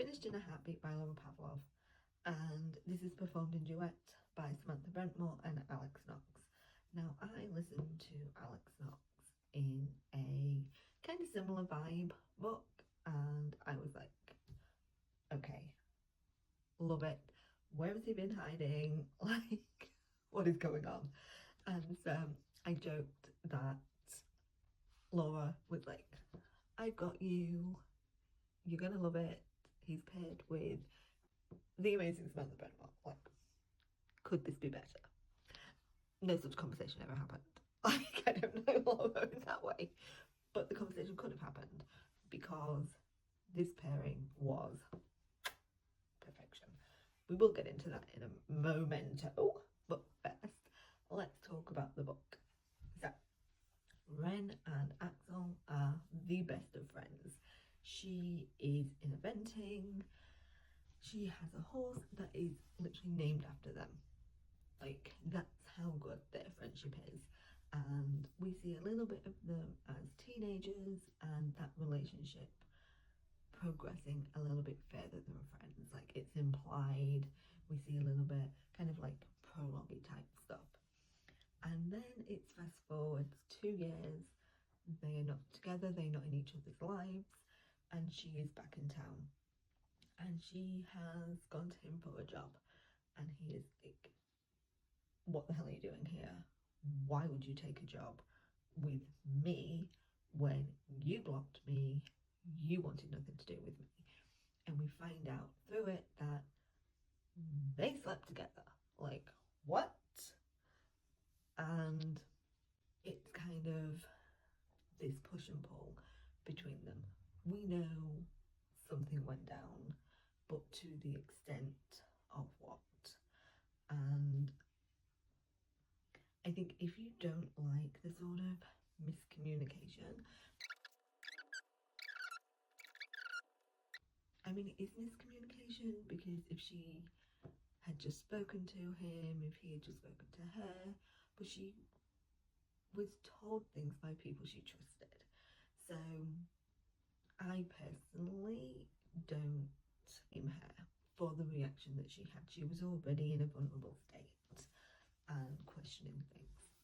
Finished in a Heartbeat by Pavlov, and this is performed in duet by Samantha Brentmoor and Alex Knox. Now, I listened to Alex Knox in a kind of similar vibe book, and I was like, okay, love it. Where has he been hiding? Like, what is going on? And so I joked that Laura was like, I've got you, you're gonna love it. He's paired with the amazing Samantha Brentmoor. Like, could this be better? No such conversation ever happened. Like, I don't know Laura in that way, but the conversation could have happened because this pairing was perfection. We will get into that in a momento, but first, let's talk about the book. So, Ren and Axel are the best of friends. She is in eventing. She has a horse that is literally named after them. Like, that's how good their friendship is. And we see a little bit of them as teenagers and that relationship progressing a little bit further than friends. Like, it's implied. We see a little bit kind of like prologue type stuff. And then it's fast forward 2 years. They are not together, they're not in each other's lives, and she is back in town. And she has gone to him for a job, and he is like, what the hell are you doing here? Why would you take a job with me when you blocked me? You wanted nothing to do with me. And we find out through it that they slept together. Like, what? And it's kind of this push and pull between them. We know something went down, but to the extent of what? And I think if you don't like the sort of miscommunication, I mean, it is miscommunication because if she had just spoken to him, if he had just spoken to her, but she was told things by people she trusted. So I personally don't blame her for the reaction that she had. She was already in a vulnerable state and questioning things.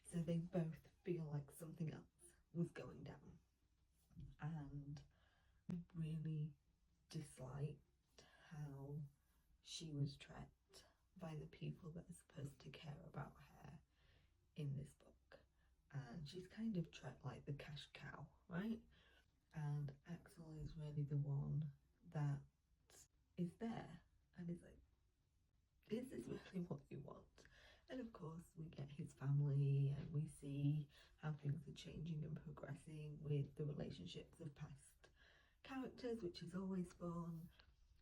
So they both feel like something else was going down. And I really disliked how she was treated by the people that are supposed to care about her in this book. And she's kind of treated like the cash cow, right? And Axel is really the one that is there and is like, is this really what you want? And of course we get his family and we see how things are changing and progressing with the relationships of past characters, which is always fun.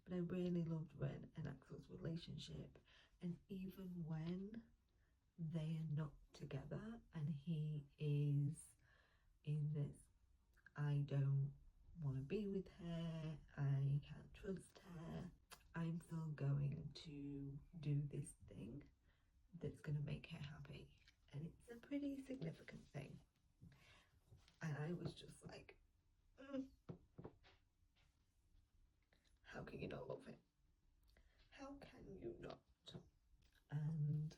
But I really loved Ren and Axel's relationship, and even when they are not together and he is in this, I don't want to be with her, I can't trust her, I'm still going to do this thing that's going to make her happy. And it's a pretty significant thing. And I was just like, how can you not love him? How can you not? And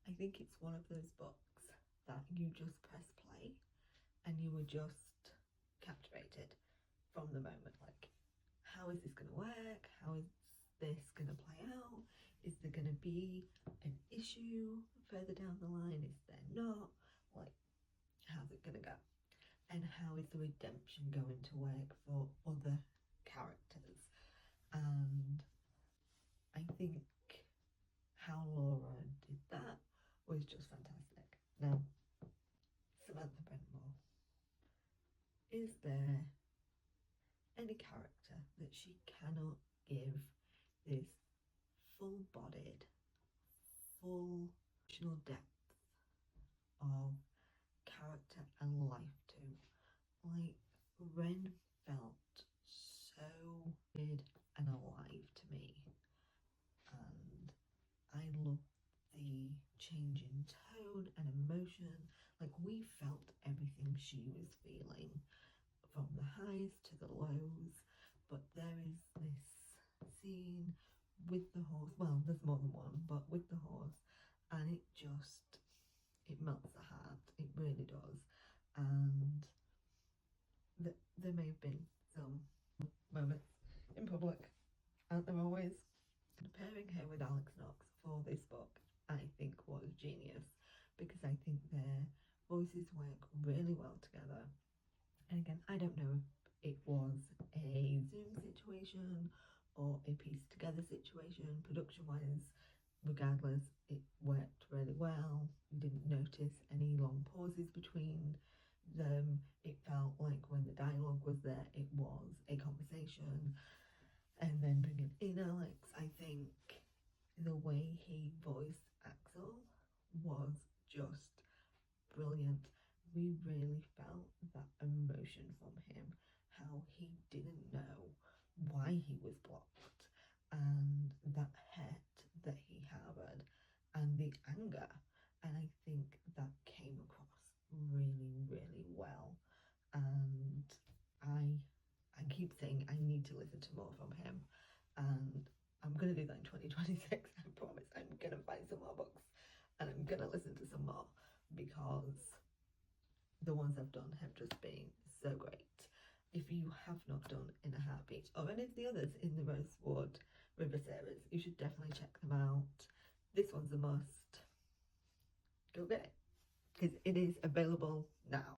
I think it's one of those books that you just press play and you were just captivated from the moment. Like, how is this going to work? How is this going to play out? Is there going to be an issue further down the line? Is there not? Like, how's it going to go? And how is the redemption going to work for other characters? And I think how Laura did that was just fantastic. Now, Samantha Brentmoor, is there any character that she cannot give this full-bodied, full emotional depth of character and life to? Like, Ren felt so weird and alive to me, and I loved the change in tone and emotion. Like, we felt everything she was feeling, from the highs to the lows, but there is this with the horse. Well, there's more than one, but with the horse, and it melts the heart. It really does. And there may have been some moments in public, aren't there always? And pairing her with Alex Knox for this book, I think, was genius, because I think their voices work really well together. And again, I don't know if it was a Zoom situation or a pieced together situation, production wise. Regardless, it worked really well. You didn't notice any long pauses between them. It felt like when the dialogue was there, it was a conversation. And then bringing in Alex, I think the way he voiced Axel was just brilliant. We really felt that emotion from him, how he didn't know why he was blocked, and that hurt that he harbored, and the anger. And I think that came across really, really well. And I keep saying I need to listen to more from him, and I'm gonna do that in 2026. I promise. I'm gonna find some more books and I'm gonna listen to some more, because the ones I've done have just been so great. If you have not done In a Heartbeat or any of the others in the Rosewood River series, you should definitely check them out. This one's a must. Go get it, because it is available now.